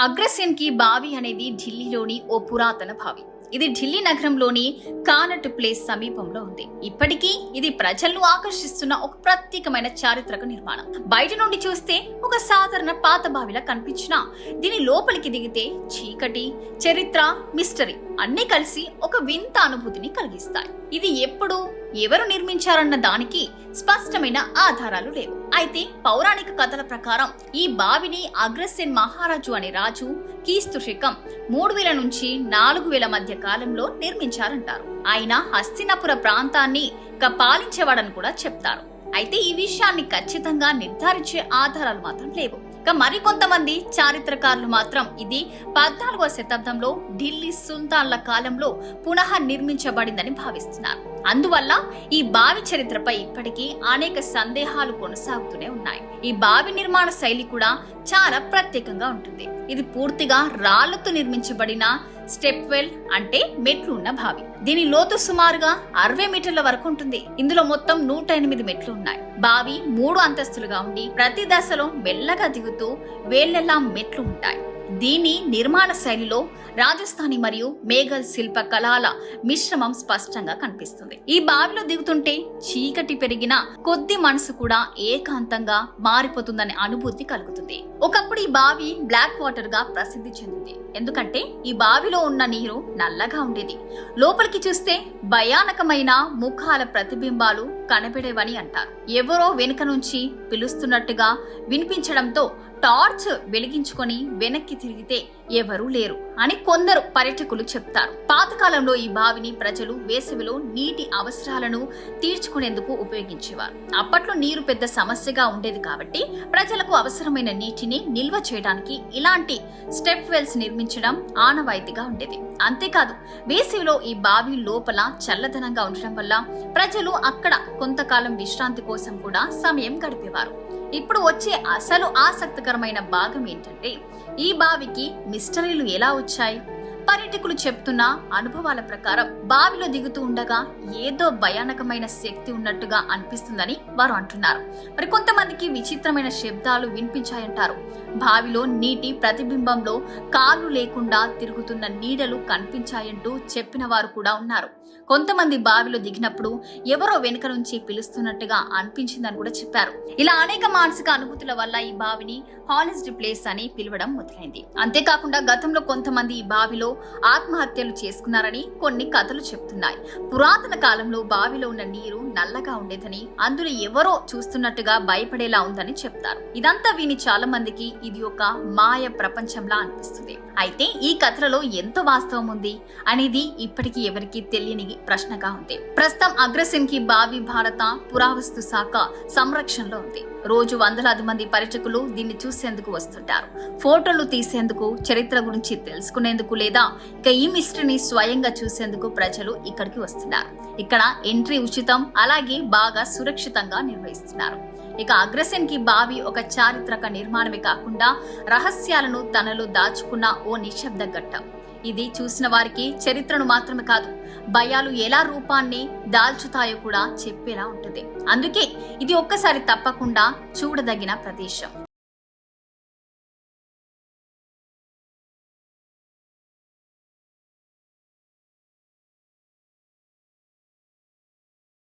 అగ్రసేన్ కి బావి అనేది ఢిల్లీలోని ఓ పురాతన బావి. ఇది ఢిల్లీ నగరంలోని కానట్ ప్లేస్ సమీపంలో ఉంది. ఇప్పటికీ ఇది ప్రజలను ఆకర్షిస్తున్న ఒక ప్రత్యేకమైన చారిత్రక నిర్మాణం. బయట నుండి చూస్తే ఒక సాధారణ పాత బావిలా కనిపించినా దీని లోపలికి దిగితే చీకటి, చరిత్ర, మిస్టరీ అన్నీ కలిసి ఒక వింత అనుభూతిని కలిగిస్తాయి. ఇది ఎప్పుడు, ఎవరు నిర్మించారన్న దానికి స్పష్టమైన ఆధారాలు లేవు. అయితే పౌరాణిక కథల ప్రకారం ఈ బావిని అగ్రసేన్ మహారాజు అనే రాజు క్రీస్తు శకం 3000 నుంచి 4000 మధ్య కాలంలో నిర్మించారంటారు. ఆయన హస్తినపుర ప్రాంతాన్ని పాలించేవాడని కూడా చెప్తారు. అయితే ఈ విషయాన్ని ఖచ్చితంగా నిర్ధారించే ఆధారాలు మాత్రం లేవు. మరికొంతమంది చారిత్రకారులు మాత్రం ఇది 14వ శతాబ్దంలో ఢిల్లీ సుల్తాన్ల కాలంలో పునః నిర్మించబడిందని భావిస్తున్నారు. అందువల్ల ఈ బావి చరిత్రపై ఇప్పటికీ అనేక సందేహాలు కొనసాగుతూనే ఉన్నాయి. ఈ బావి నిర్మాణ శైలి కూడా చాలా ప్రత్యేకంగా ఉంటుంది. ఇది పూర్తిగా రాళ్లతో నిర్మించబడిన స్టెప్ వెల్, అంటే మెట్లు ఉన్న బావి. దీని లోతు సుమారుగా 60 మీటర్ల వరకు ఉంటుంది. ఇందులో మొత్తం 108 మెట్లు ఉన్నాయి. బావి 3 అంతస్తులుగా ఉండి ప్రతి దశలో మెల్లగా దిగుతూ వేళ్లెల్లా మెట్లు ఉంటాయి. దీని నిర్మాణ శైలిలో రాజస్థానీ మరియు మేఘల్ శిల్ప కళల మిశ్రమం స్పష్టంగా కనిపిస్తుంది. ఈ బావిలో దిగుతుంటే చీకటి పెరిగిన కొద్ది మనసు కూడా ఏకాంతంగా మారిపోతుందనే అనుభూతి కలుగుతుంది. ఒకప్పుడు ఈ బావి బ్లాక్ వాటర్ గా ప్రసిద్ధి చెందింది. ఎందుకంటే ఈ బావిలో ఉన్న నీరు నల్లగా ఉండేది. లోపలికి చూస్తే భయానకమైన ముఖాల ప్రతిబింబాలు కనబడేవని అంటారు. ఎవరో వెనుక నుంచి పిలుస్తున్నట్టుగా వినిపించడంతో టార్చ్ వెలిగించుకొని వెనక్కి తిరిగితే ఎవరూ లేరు అని కొందరు పర్యాటకులు చెప్తారు. పాతకాలంలో ఈ బావిని ప్రజలు వేసవిలో నీటి అవసరాలను తీర్చుకునేందుకు ఉపయోగించేవారు. అప్పట్లో నీరు పెద్ద సమస్యగా ఉండేది కాబట్టి ప్రజలకు అవసరమైన నీటిని నిల్వ చేయడానికి ఇలాంటి స్టెప్ వెల్స్ నిర్మించడం ఆనవాయితీగా ఉండేది. అంతేకాదు, వేసవిలో ఈ బావి లోపల చల్లదనంగా ఉండటం వల్ల ప్రజలు అక్కడ కొంతకాలం విశ్రాంతి కోసం కూడా సమయం గడిపేవారు. ఇప్పుడు వచ్చే అసలు ఆసక్తికరమైన భాగం ఏంటంటే ఈ బావికి మిస్టరీలు ఎలా వచ్చాయి? పర్యాటకులు చెప్తున్న అనుభవాల ప్రకారం బావిలో దిగుతూ ఉండగా ఏదో భయానకమైన శక్తి ఉన్నట్టుగా అనిపిస్తుందని వారు అంటున్నారు. మరి కొంతమందికి విచిత్రమైన శబ్దాలు వినిపించాయంటారు. బావిలో నీటి ప్రతిబింబంలో కాళ్ళు లేకుండా తిరుగుతున్న నీడలు కనిపించాయంటూ చెప్పిన వారు కూడా ఉన్నారు. కొంతమంది బావిలో దిగినప్పుడు ఎవరో వెనుక నుంచి పిలుస్తున్నట్టుగా అనిపించిందని కూడా చెప్పారు. ఇలా అనేక మానసిక అనుభూతుల వల్ల ఈ బావిని హానెస్ట్ ప్లేస్ అని పిలవడం మొదలైంది. అంతేకాకుండా గతంలో కొంతమంది ఈ బావిలో ఆత్మహత్యలు చేసుకున్నారని కొన్ని కథలు చెప్తున్నాయి. పురాతన కాలంలో బావిలో ఉన్న నీరు నల్లగా ఉండేదని, అందులో ఎవరో చూస్తున్నట్టుగా భయపడేలా ఉందని చెప్తారు. ఇదంతా విని చాలా మందికి ఇది ఒక మాయ ప్రపంచంలా అనిపిస్తుంది. అయితే ఈ కథలలో ఎంత వాస్తవం ఉంది అనేది ఇప్పటికీ ఎవరికి తెలియని ప్రశ్నగా ఉంది. ప్రస్తుతం అగ్రసేన్ కి బావి భారత పురావస్తు శాఖ సంరక్షణలో ఉంది. రోజు వందలాది మంది పర్యాటకులు దీన్ని చూసేందుకు వస్తుంటారు. ఫోటోలు తీసేందుకు, చరిత్ర గురించి తెలుసుకునేందుకు లేదా ఈ మిస్టరీని స్వయంగా చూసేందుకు ప్రజలు ఇక్కడికి వస్తున్నారు. ఇక్కడ ఎంట్రీ ఉచితం, అలాగే బాగా సురక్షితంగా నిర్వహిస్తున్నారు. అగ్రసేన్ కి బావి ఒక చారిత్రక నిర్మాణమే కాకుండా రహస్యాలను తనలో దాచుకున్న ఓ నిశ్శబ్ద ఘట్టం. ఇది చూసిన వారికి చరిత్రను మాత్రమే కాదు, భయాలు ఎలా రూపాన్ని దాల్చుతాయో కూడా చెప్పేలా ఉంటుంది. అందుకే ఇది ఒక్కసారి తప్పకుండా చూడదగిన ప్రదేశం.